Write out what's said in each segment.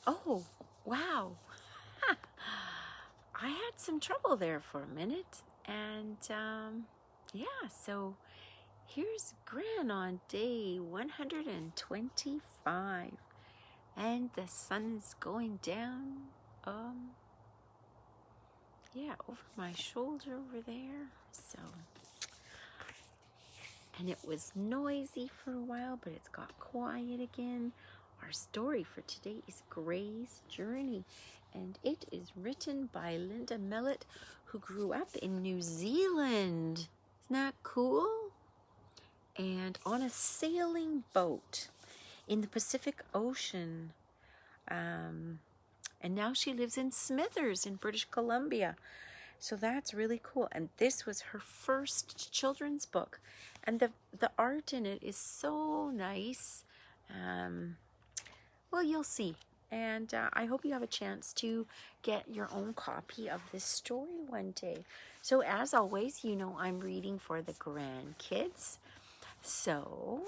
Oh, wow. I had some trouble there for a minute. And yeah, so here's Gran on day 125. And the sun's going down, yeah, over my shoulder over there. So, and it was noisy for a while, but it's got quiet again. Our story for today is Gray's Journey, and it is written by Lydia Millett, who grew up in New Zealand. Isn't that cool? And on a sailing boat in the Pacific Ocean. And now she lives in Smithers in British Columbia. So that's really cool. And this was her first children's book. And the art in it is so nice. Well, you'll see. And I hope you have a chance to get your own copy of this story one day. So as always, you know I'm reading for the grandkids. So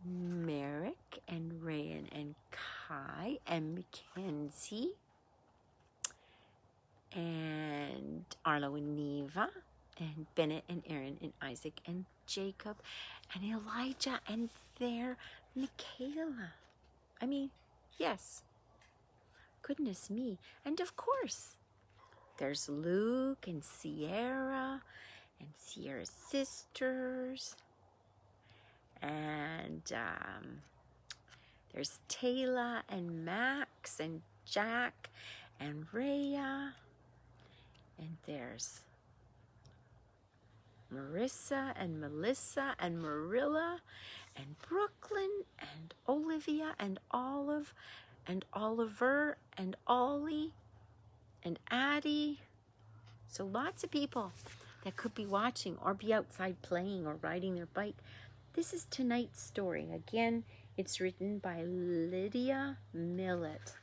Merrick and Rayan and Kai and Mackenzie and Arlo and Neva and Bennett and Aaron and Isaac and Jacob and Elijah and their Michaela. I mean, yes. Goodness me. And of course, there's Luke and Sierra and Sierra's sisters. And there's Taylor and Max and Jack and Rhea. And there's Marissa and Melissa and Marilla and Brooklyn and Olivia and Olive and Oliver and Ollie and Addie. So lots of people that could be watching or be outside playing or riding their bike. This is tonight's story. Again, it's written by Lydia Millett.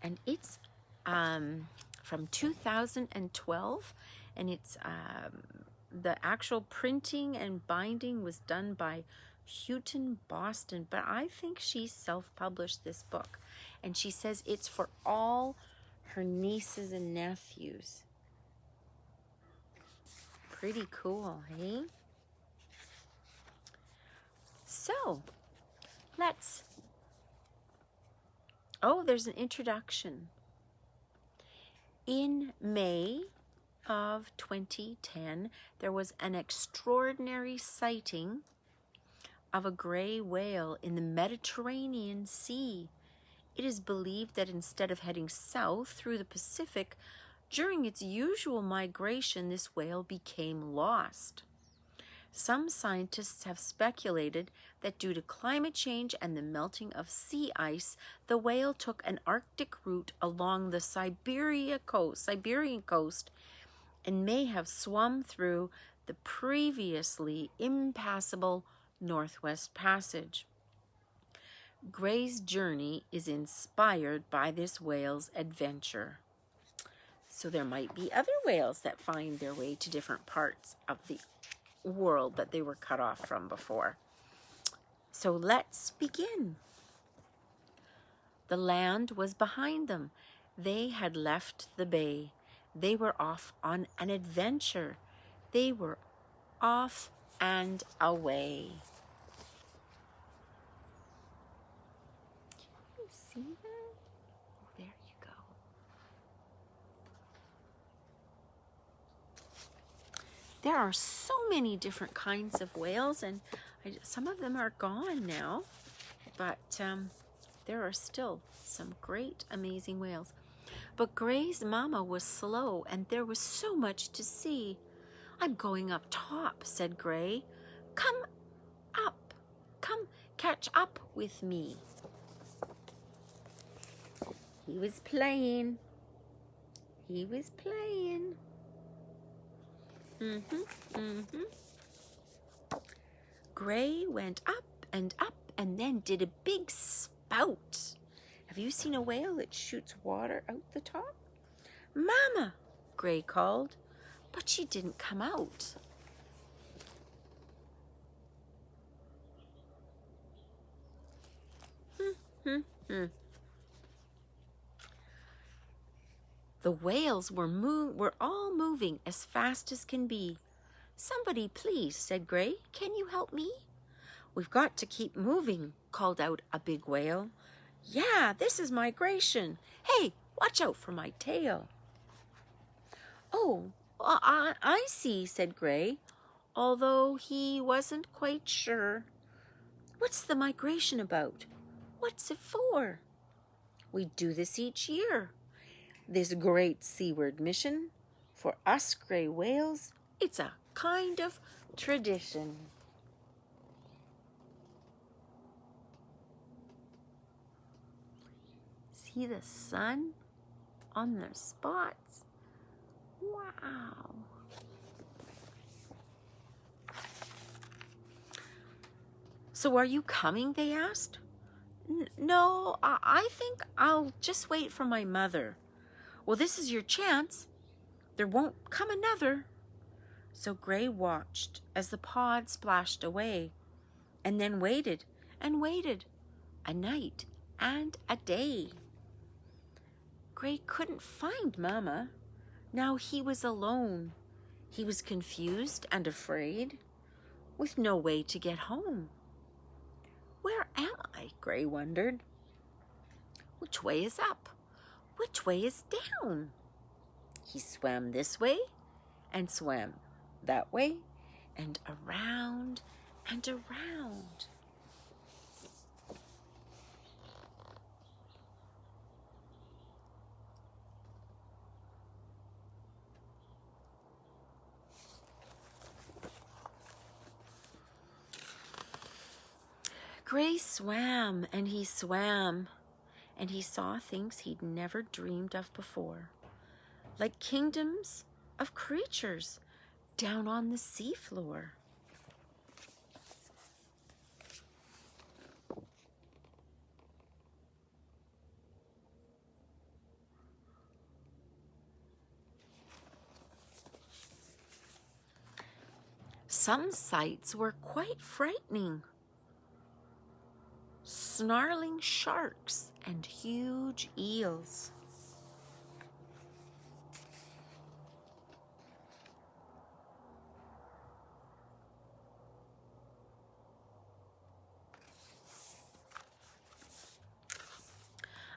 And it's from 2012. And it's the actual printing and binding was done by Houghton Boston. But I think she self-published this book. And she says it's for all her nieces and nephews. Pretty cool, hey? So, there's an introduction. In May of 2010, there was an extraordinary sighting of a gray whale in the Mediterranean Sea. It is believed that instead of heading south through the Pacific, during its usual migration, this whale became lost. Some scientists have speculated that due to climate change and the melting of sea ice, the whale took an Arctic route along the Siberian coast, and may have swum through the previously impassable Northwest Passage. Gray's journey is inspired by this whale's adventure. So there might be other whales that find their way to different parts of the world that they were cut off from before. So let's begin. The land was behind them. They had left the bay. They were off on an adventure. They were off and away. Can you see that? Oh, there you go. There are so many different kinds of whales, and some of them are gone now, but there are still some great, amazing whales. But Gray's mama was slow, and there was so much to see. "I'm going up top," said Gray. "Come up. Come catch up with me." He was playing. He was playing. Gray went up and then did a big spout. Have you seen a whale that shoots water out the top? "Mama," Gray called, but she didn't come out. The whales were all moving as fast as can be. "Somebody, please," said Gray. "Can you help me?" "We've got to keep moving," called out a big whale. "Yeah, this is migration. Hey, watch out for my tail." "Oh, well, I see," said Gray, although he wasn't quite sure. "What's the migration about? What's it for?" "We do this each year. This great seaward mission. For us gray whales, it's a kind of tradition." See the sun on their spots? Wow. "So are you coming?" they asked. No, I think I'll just wait for my mother." "Well, this is your chance. There won't come another." So Gray watched as the pod splashed away, and then waited and waited, a night and a day. Gray couldn't find Mama. Now he was alone. He was confused and afraid, with no way to get home. "Where am I?" Gray wondered. Which way is up? Which way is down? He swam this way and swam that way and around and around. Gray swam and he swam, and he saw things he'd never dreamed of before, like kingdoms of creatures down on the seafloor. Some sights were quite frightening. Snarling sharks and huge eels.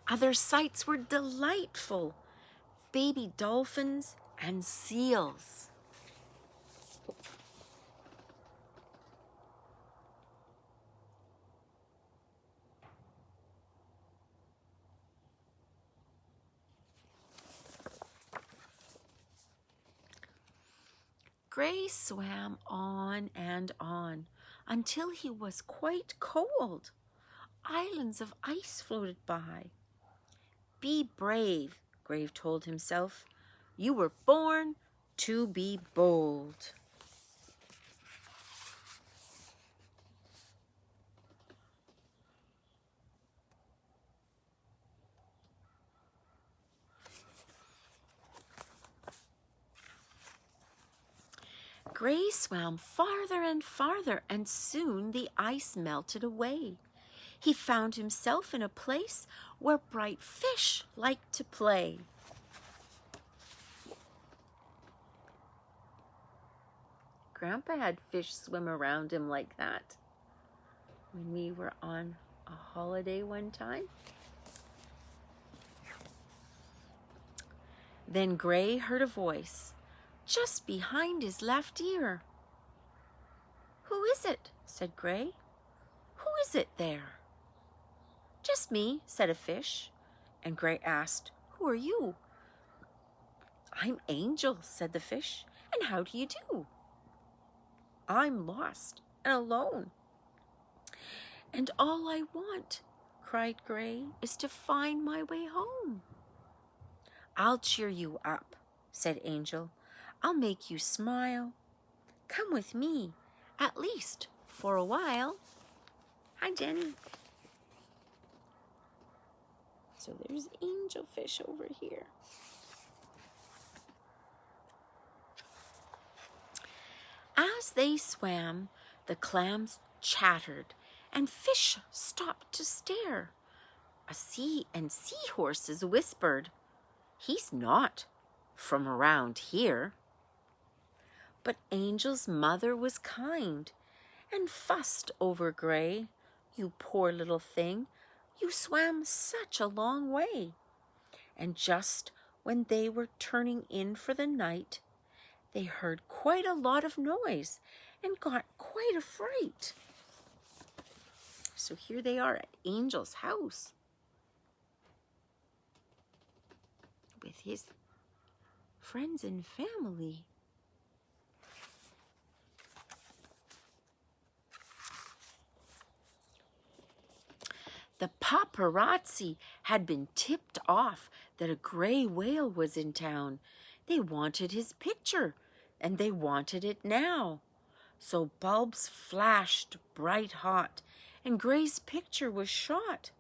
Other sights were delightful. Baby dolphins and seals. Gray swam on and on until he was quite cold. Islands of ice floated by. "Be brave," Gray told himself. "You were born to be bold." Gray swam farther and farther, and soon the ice melted away. He found himself in a place where bright fish liked to play. Grandpa had fish swim around him like that when we were on a holiday one time. Then Gray heard a voice just behind his left ear. "Who is it?" said Gray. "Who is it there?" "Just me," said a fish. And Gray asked, "Who are you?" "I'm Angel," said the fish. "And how do you do?" "I'm lost and alone." "And all I want," cried Gray, "is to find my way home." "I'll cheer you up," said Angel. "I'll make you smile. Come with me, at least for a while." Hi, Jenny. So there's angelfish over here. As they swam, the clams chattered and fish stopped to stare. A sea and seahorses whispered, He's not from around here. But Angel's mother was kind and fussed over Gray. You poor little thing, you swam such a long way. And just when they were turning in for the night, they heard quite a lot of noise and got quite a fright. So here they are at Angel's house with his friends and family. The paparazzi had been tipped off that a gray whale was in town. They wanted his picture, and they wanted it now. So bulbs flashed bright hot, and Gray's picture was shot.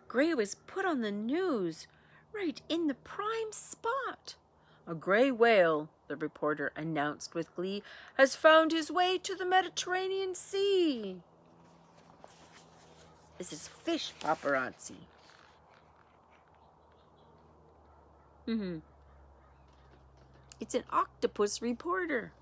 Gray was put on the news, right in the prime spot. A gray whale, the reporter announced with glee, has found his way to the Mediterranean Sea. This is fish paparazzi. It's an octopus reporter.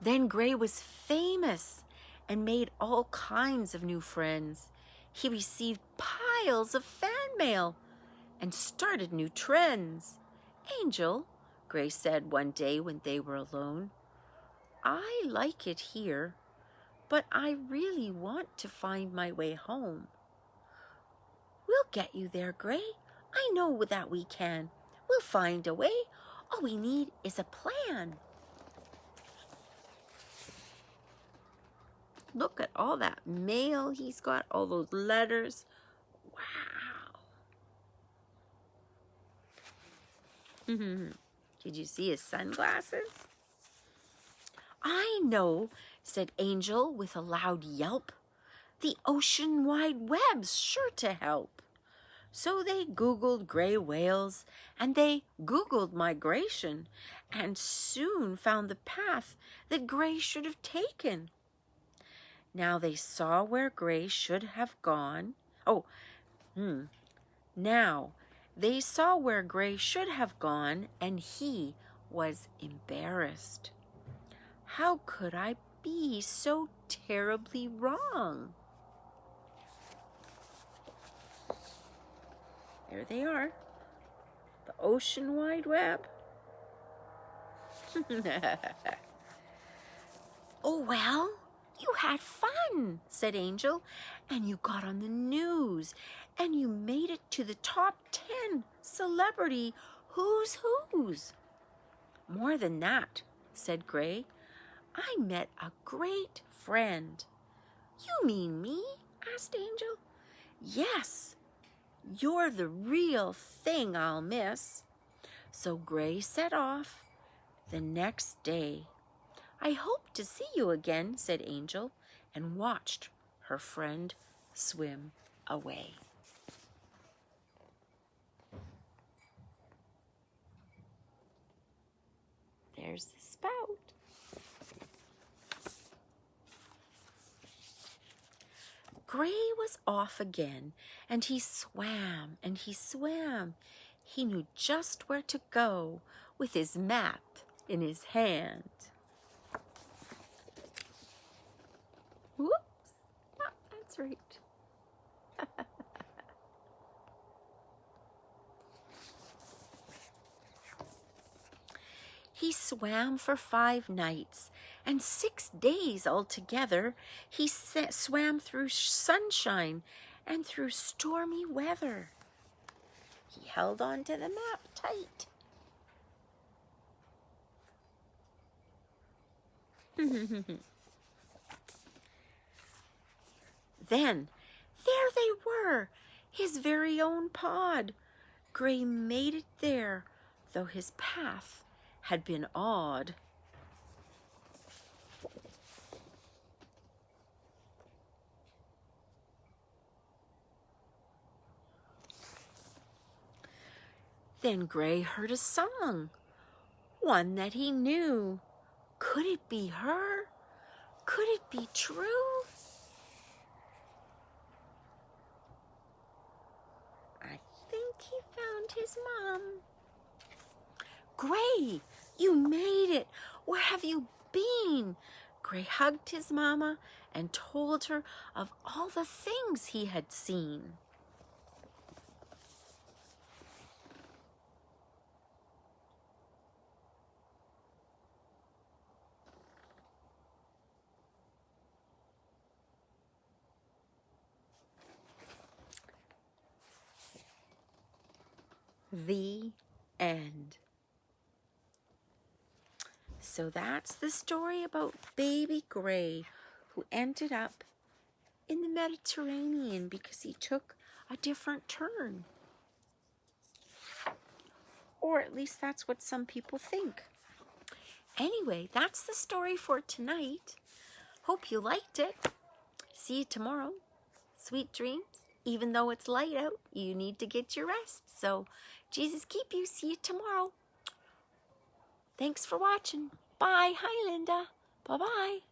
Then Gray was famous and made all kinds of new friends. He received piles of fan mail and started new trends. Angel, Gray said one day when they were alone, I like it here, but I really want to find my way home. We'll get you there, Gray. I know that we can. We'll find a way. All we need is a plan. Look at all that mail he's got, all those letters. Wow. Did you see his sunglasses? I know, said Angel with a loud yelp. The ocean wide web's sure to help. So they Googled gray whales, and they Googled migration, and soon found the path that Gray should have taken. Now they saw where Gray should have gone. Now they saw where Gray should have gone, and he was embarrassed. How could I be so terribly wrong? There they are, the ocean wide web. Oh, well, you had fun, said Angel, and you got on the news, and you made it to the top 10 celebrity who's who's. More than that, said Gray. I met a great friend. You mean me? Asked Angel. Yes, you're the real thing I'll miss. So Gray set off the next day. I hope to see you again, said Angel, and watched her friend swim away. There's the spout. Gray was off again, and he swam and he swam. He knew just where to go with his map in his hand. Whoops, that's right. He swam for 5 nights, and 6 days altogether. He swam through sunshine and through stormy weather. He held on to the map tight. Then, there they were, his very own pod. Gray made it there, though his path had been odd. Then Gray heard a song, one that he knew. Could it be her? Could it be true? found his mom. Gray, you made it. Where have you been? Gray hugged his mama and told her of all the things he had seen. The end. So that's the story about baby Gray, who ended up in the Mediterranean because he took a different turn. Or at least that's what some people think. Anyway, that's the story for tonight. Hope you liked it. See you tomorrow. Sweet dreams. Even though it's light out, you need to get your rest. So, Jesus keep you. See you tomorrow. Thanks for watching. Bye. Hi, Linda. Bye-bye.